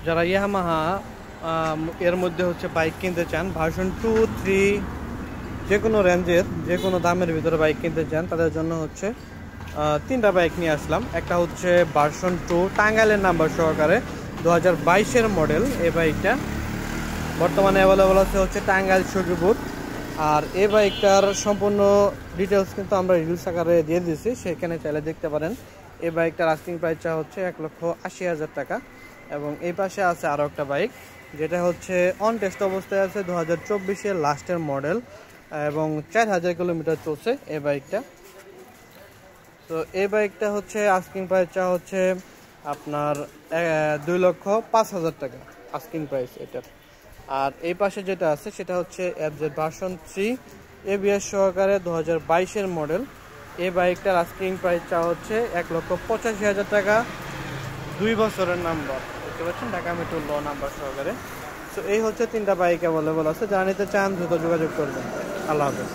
যারা ইয়ামাহা এর মধ্যে হচ্ছে বাইক কিনতে চান, ভার্সন 2, 3 যে কোনো রেঞ্জের যে কোনো দামের ভিতরে বাইক কিনতে চান, তাদের জন্য হচ্ছে 3টা বাইক নিয়ে আসলাম। একটা হচ্ছে ভার্সন 2 টাঙ্গাইলের নাম্বার সহকারে 2022-এর মডেল। এই বাইকটা বর্তমানে অ্যাভেলেবল আছে হচ্ছে টাঙ্গাইল সখীপুর। আর এই বাইকটার সম্পূর্ণ ডিটেলস কিন্তু আমরা রিলস আকারে দিয়ে দিয়েছি, সেখানে চাইলে দেখতে পারেন। এই বাইকটার আস্কিং প্রাইসটা হচ্ছে 1,80,000 টাকা। এবং এই পাশে আছে আরও একটা বাইক, যেটা হচ্ছে অন টেস্ট অবস্থায় আছে, 2024-এর লাস্টের মডেল এবং 4000 কিলোমিটার চলছে এই বাইকটা। তো এই বাইকটা হচ্ছে আস্কিং প্রাইসটা হচ্ছে আপনার 2,05,000 টাকা আস্কিং প্রাইস এটার। আর এই পাশে যেটা আছে সেটা হচ্ছে FZ ভার্সন 3 ABS সহকারে 2022-এর মডেল। এই বাইকটার আস্কিং প্রাইসটা হচ্ছে 1,85,000 টাকা, 2 বছরের নাম্বার, দেখতে পাচ্ছেন, ঢাকা মেট্রো ল নাম্বার সহকারে। তো এই হচ্ছে 3টা বাইক অ্যাভেলেবল আছে, যারা নিতে চান দ্রুত যোগাযোগ করবেন। আল্লাহ হাফেজ।